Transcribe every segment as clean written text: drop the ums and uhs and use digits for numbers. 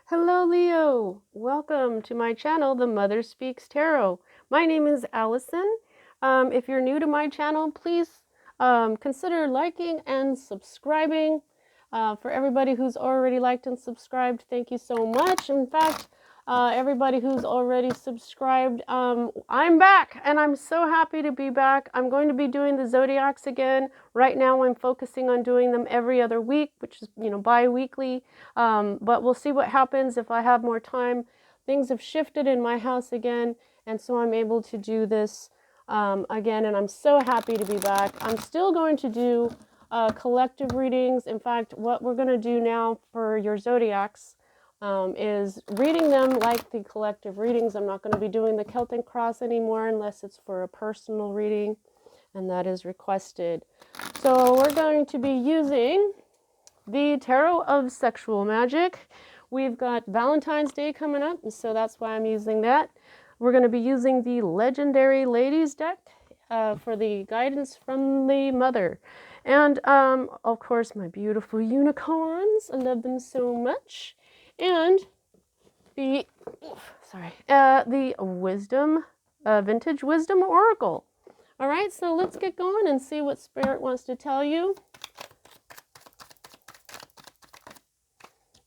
Hello, Leo. Welcome to my channel, The Mother Speaks Tarot. My name is Allison. If you're new to my channel, please consider liking and subscribing. For everybody who's already liked and subscribed, thank you so much. In fact, everybody who's already subscribed, I'm back and I'm so happy to be back. I'm going to be doing the zodiacs again. Right now I'm focusing on doing them every other week, which is, bi-weekly. But we'll see what happens if I have more time. Things have shifted in my house again, and so I'm able to do this again, and I'm so happy to be back. I'm still going to do collective readings. In fact, what we're going to do now for your zodiacs is reading them like the collective readings. I'm not going to be doing the Celtic Cross anymore unless it's for a personal reading, and that is requested. So we're going to be using the Tarot of Sexual Magic. We've got Valentine's Day coming up, and so that's why I'm using that. We're going to be using the Legendary Ladies deck for the guidance from the Mother. And, of course, my beautiful unicorns. I love them so much. And the Wisdom, Vintage Wisdom Oracle. All right, so let's get going and see what Spirit wants to tell you.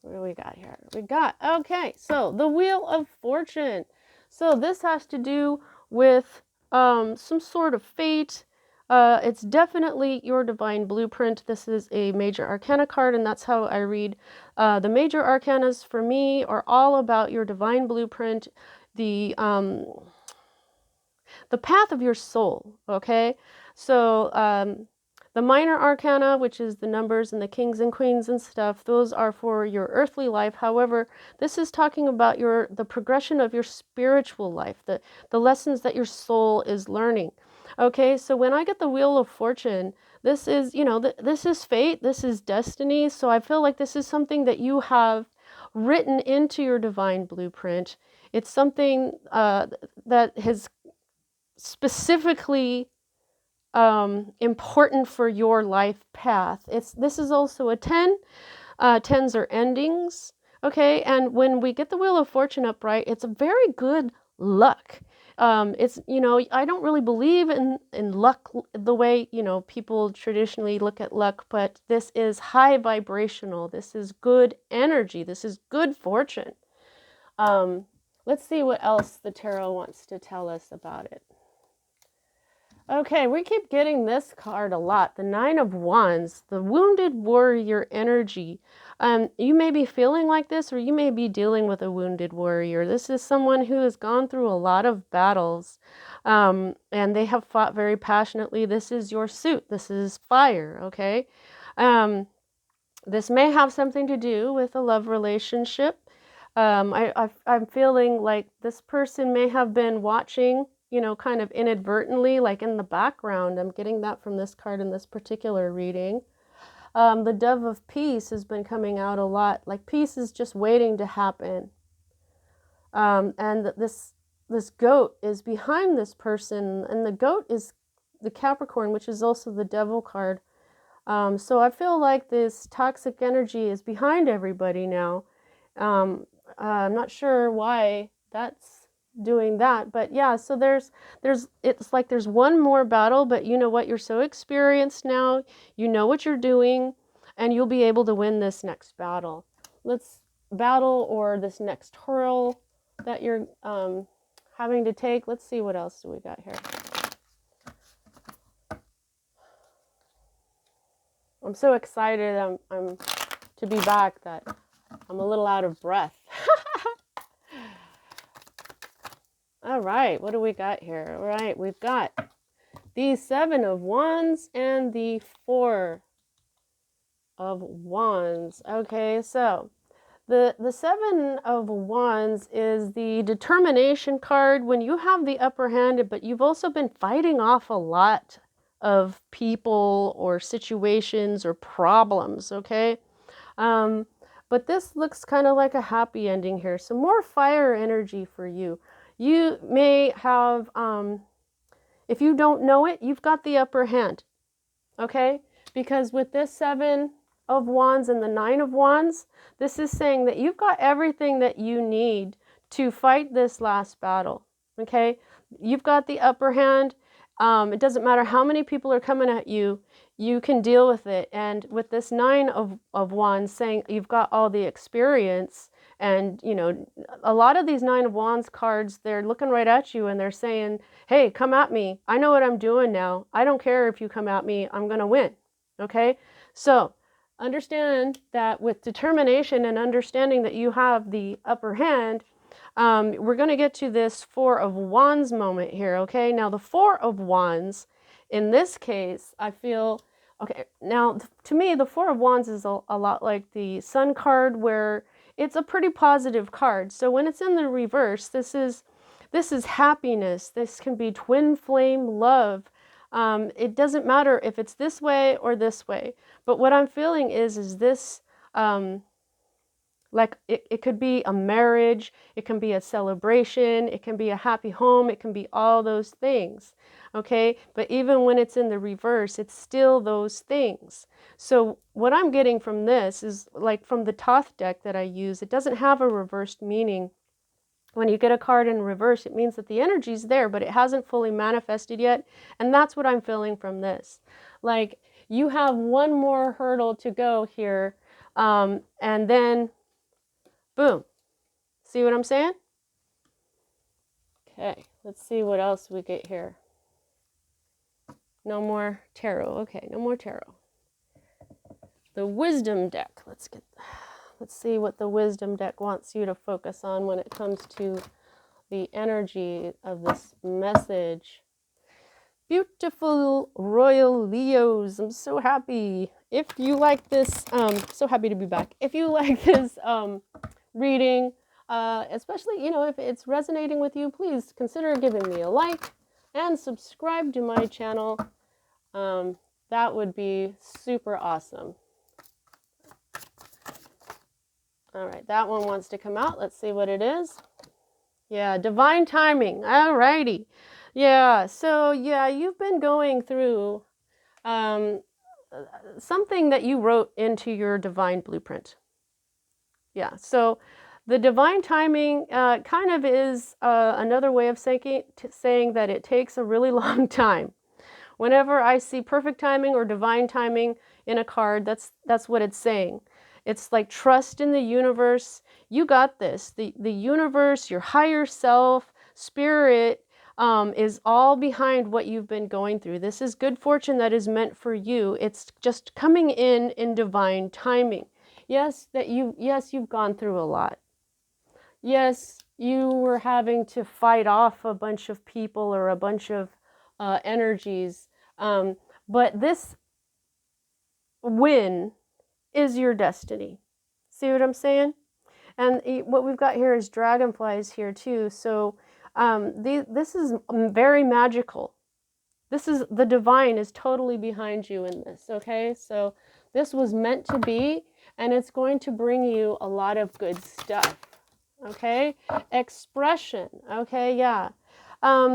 What do we got here? Okay, so the Wheel of Fortune. So this has to do with some sort of fate. It's definitely your divine blueprint. This is a major arcana card, and that's how I read. The major arcanas for me are all about your divine blueprint, the path of your soul, okay? So the minor arcana, which is the numbers and the kings and queens and stuff, those are for your earthly life. However, this is talking about the progression of your spiritual life, the lessons that your soul is learning. Okay, so when I get the Wheel of Fortune, this is, this is fate, this is destiny. So I feel like this is something that you have written into your divine blueprint. It's something that has specifically important for your life path. This is also a 10. 10s are endings. Okay, and when we get the Wheel of Fortune upright, it's a very good luck. It's, I don't really believe in luck the way, people traditionally look at luck, but this is high vibrational. This is good energy. This is good fortune. Let's see what else the tarot wants to tell us about it. Okay, we keep getting this card a lot. The Nine of Wands, the wounded warrior energy. You may be feeling like this, or you may be dealing with a wounded warrior. This is someone who has gone through a lot of battles, and they have fought very passionately. This is your suit. This is fire, okay? This may have something to do with a love relationship. I'm feeling like this person may have been watching, kind of inadvertently, like in the background. I'm getting that from this card in this particular reading. The Dove of Peace has been coming out a lot. Like peace is just waiting to happen. And this goat is behind this person. And the goat is the Capricorn, which is also the Devil card. So I feel like this toxic energy is behind everybody now. I'm not sure why that's doing that, but yeah, so it's like there's one more battle, but you know what, you're so experienced now, you know what you're doing, and you'll be able to win this next battle. Or this next hurl that you're having to take. Let's see, what else do we got here? I'm so excited I'm to be back that I'm a little out of breath. All right, what do we got here? All right, we've got the Seven of Wands and the Four of Wands. Okay, so the Seven of Wands is the determination card when you have the upper hand, but you've also been fighting off a lot of people or situations or problems, okay? But this looks kind of like a happy ending here. So more fire energy for you. You may have, if you don't know it, you've got the upper hand, okay? Because with this 7, of Wands and the Nine of Wands, this is saying that you've got everything that you need to fight this last battle, okay? You've got the upper hand. It doesn't matter how many people are coming at you, you can deal with it. And with this Nine of Wands saying you've got all the experience, and, you know, a lot of these Nine of Wands cards, they're looking right at you and they're saying, hey, come at me. I know what I'm doing now. I don't care if you come at me. I'm going to win, okay? So understand that with determination and understanding that you have the upper hand, we're going to get to this Four of Wands moment here, okay? Now, the Four of Wands, in this case, I feel, okay, now, to me, the Four of Wands is a lot like the Sun card, where it's a pretty positive card. So when it's in the reverse, this is happiness. This can be twin flame love. It doesn't matter if it's this way or this way. But what I'm feeling is this... like it could be a marriage, it can be a celebration, it can be a happy home, it can be all those things, okay? But even when it's in the reverse, it's still those things. So what I'm getting from this is, like from the Thoth deck that I use, it doesn't have a reversed meaning. When you get a card in reverse, it means that the energy's there, but it hasn't fully manifested yet. And that's what I'm feeling from this. Like, you have one more hurdle to go here, and then boom. See what I'm saying? Okay, let's see what else we get here. No more tarot. Okay, no more tarot. The wisdom deck. Let's see what the wisdom deck wants you to focus on when it comes to the energy of this message. Beautiful royal Leos. I'm so happy. If you like this, so happy to be back. If you like this reading, especially, you know, if it's resonating with you, please consider giving me a like and subscribe to my channel. That would be super awesome. All right, that one wants to come out. Let's see what it is. Yeah, divine timing. All righty. Yeah, so yeah, you've been going through something that you wrote into your divine blueprint. Yeah, so the divine timing kind of is another way of saying that it takes a really long time. Whenever I see perfect timing or divine timing in a card, that's what it's saying. It's like trust in the universe. You got this. The universe, your higher self, spirit is all behind what you've been going through. This is good fortune that is meant for you. It's just coming in divine timing. Yes, you've gone through a lot. Yes, you were having to fight off a bunch of people or a bunch of energies. But this win is your destiny. See what I'm saying? And what we've got here is dragonflies here too. So this is very magical. This is, the divine is totally behind you in this, okay? So this was meant to be, and it's going to bring you a lot of good stuff, okay? Expression, okay, yeah.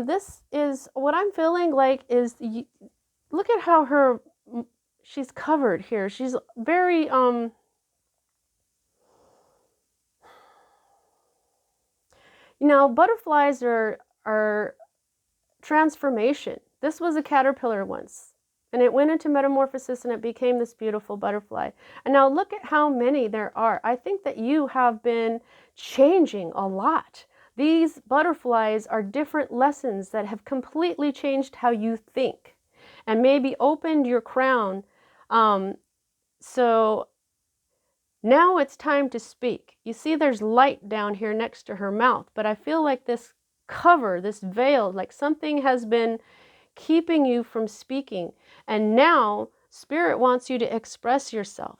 This is, what I'm feeling like is, look at how she's covered here. She's very, you know, butterflies are transformation. This was a caterpillar once, and it went into metamorphosis and it became this beautiful butterfly. And now look at how many there are. I think that you have been changing a lot. These butterflies are different lessons that have completely changed how you think and maybe opened your crown. So now it's time to speak. You see there's light down here next to her mouth, but I feel like this cover, this veil, like something has been keeping you from speaking. And now Spirit wants you to express yourself.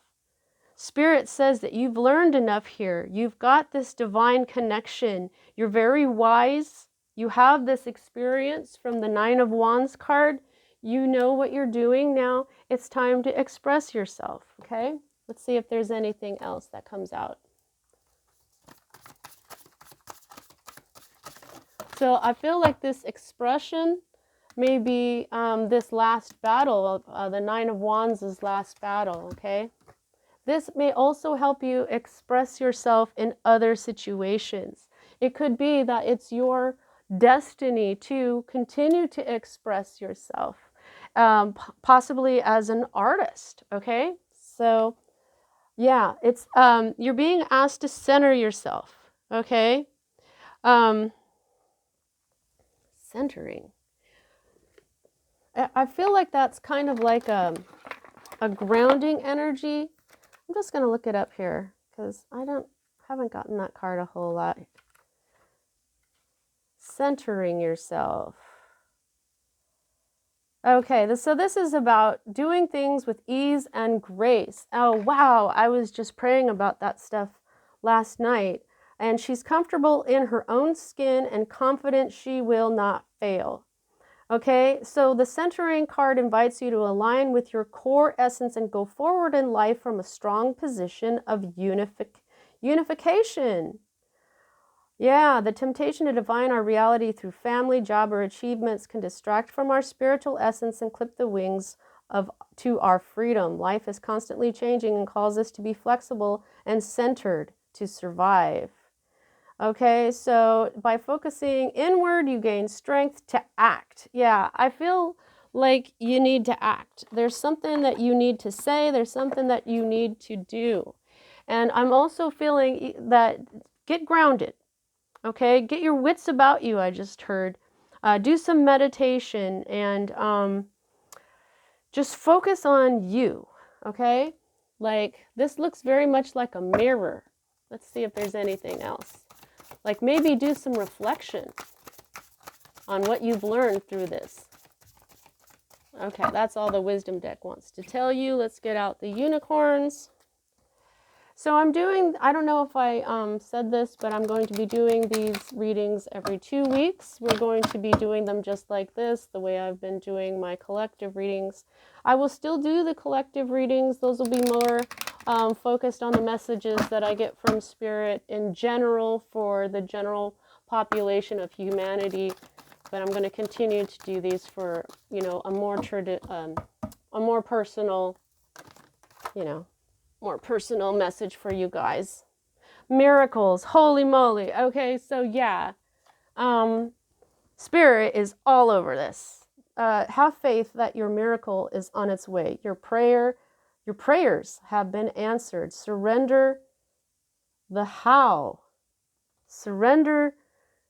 Spirit says that you've learned enough here. You've got this divine connection. You're very wise. You have this experience from the Nine of Wands card. You know what you're doing now. It's time to express yourself, okay? Let's see if there's anything else that comes out. So I feel like this expression may be this last battle of the Nine of Wands' last battle, okay? This may also help you express yourself in other situations. It could be that it's your destiny to continue to express yourself, possibly as an artist, okay? So, yeah, it's you're being asked to center yourself, okay? Um, Centering. I feel like that's kind of like a grounding energy. I'm just going to look it up here because haven't gotten that card a whole lot. Centering yourself. Okay, so this is about doing things with ease and grace. Oh, wow, I was just praying about that stuff last night. And she's comfortable in her own skin and confident she will not fail. Okay, so the centering card invites you to align with your core essence and go forward in life from a strong position of unification. Yeah, the temptation to define our reality through family, job, or achievements can distract from our spiritual essence and clip the wings to our freedom. Life is constantly changing and calls us to be flexible and centered to survive. Okay, so by focusing inward, you gain strength to act. Yeah, I feel like you need to act. There's something that you need to say, there's something that you need to do. And I'm also feeling that get grounded, okay? Get your wits about you, I just heard. Do some meditation and just focus on you, okay? Like, this looks very much like a mirror. Let's see if there's anything else. Like maybe do some reflection on what you've learned through this. Okay, that's all the wisdom deck wants to tell you. Let's get out the unicorns. So I don't know if I said this, but I'm going to be doing these readings every 2 weeks. We're going to be doing them just like this, the way I've been doing my collective readings. I will still do the collective readings. Those will be more focused on the messages that I get from Spirit in general for the general population of humanity. But I'm going to continue to do these for, a more personal, more personal message for you guys. Miracles, holy moly. Okay, so yeah, Spirit is all over this. Have faith that your miracle is on its way. Your prayers have been answered. Surrender the how. Surrender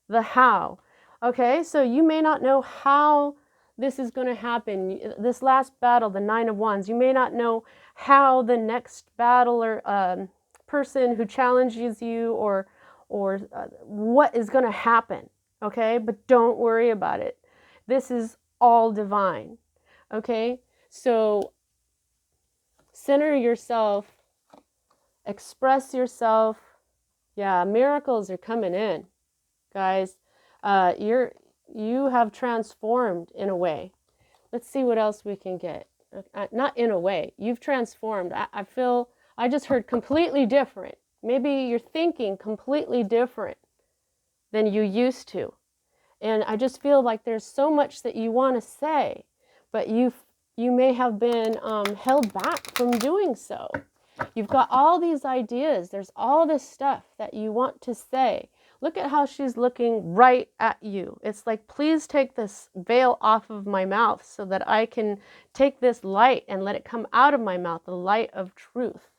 the how. Okay, so you may not know how this is going to happen. This last battle, the 9 of Wands, you may not know how the next battle or person who challenges you or what is going to happen. Okay, but don't worry about it. This is all divine. Okay, so center yourself, express yourself. Yeah, miracles are coming in, guys. You have transformed in a way. Let's see what else we can get. Not in a way. You've transformed. I just heard completely different. Maybe you're thinking completely different than you used to. And I just feel like there's so much that you want to say, but you may have been held back from doing so. You've got all these ideas. There's all this stuff that you want to say. Look at how she's looking right at you. It's like, please take this veil off of my mouth so that I can take this light and let it come out of my mouth, the light of truth,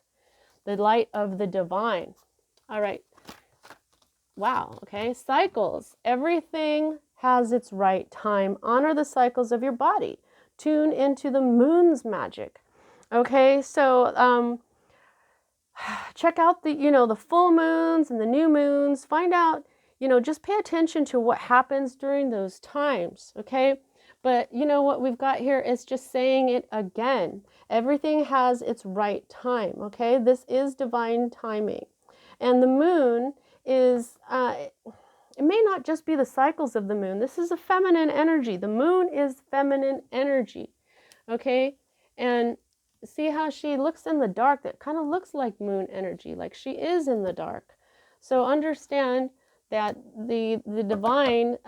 the light of the divine. All right. Wow. Okay. Cycles. Everything has its right time. Honor the cycles of your body. Tune into the moon's magic. Okay. So, check out the full moons and the new moons. Find out, just pay attention to what happens during those times, okay? But what we've got here is just saying it again. Everything has its right time, okay? This is divine timing. And the moon is, it may not just be the cycles of the moon. This is a feminine energy. The moon is feminine energy, okay? And see how she looks in the dark? That kind of looks like moon energy, like she is in the dark. So understand that the divine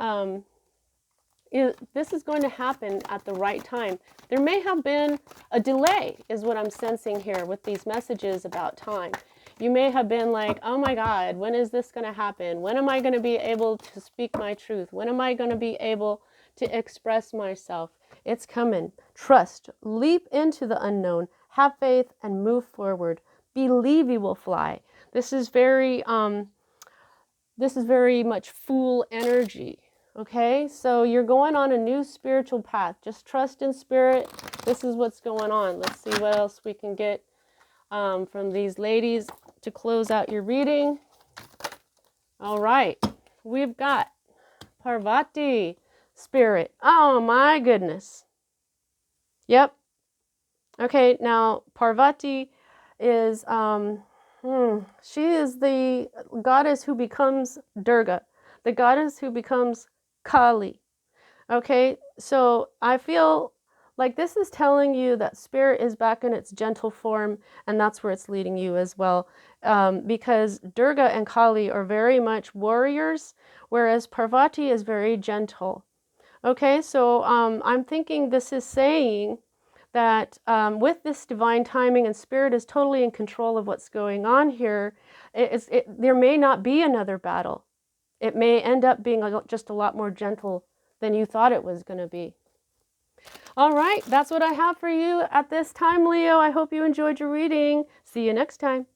this is going to happen at the right time. There may have been a delay, is what I'm sensing here with these messages about time. You may have been like, oh my God, when is this going to happen? When am I going to be able to speak my truth? When am I going to be able to express myself? It's coming. Trust. Leap into the unknown. Have faith and move forward. Believe you will fly. This is very much Fool energy. Okay, so you're going on a new spiritual path. Just trust in spirit. This is what's going on. Let's see what else we can get from these ladies to close out your reading. All right, we've got Parvati Spirit. Oh my goodness. Yep. Okay, now Parvati is she is the goddess who becomes Durga, the goddess who becomes Kali. Okay, so I feel like this is telling you that spirit is back in its gentle form, and that's where it's leading you as well. Because Durga and Kali are very much warriors, whereas Parvati is very gentle. Okay, so I'm thinking this is saying that with this divine timing and spirit is totally in control of what's going on here, there may not be another battle. It may end up being just a lot more gentle than you thought it was going to be. All right, that's what I have for you at this time, Leo. I hope you enjoyed your reading. See you next time.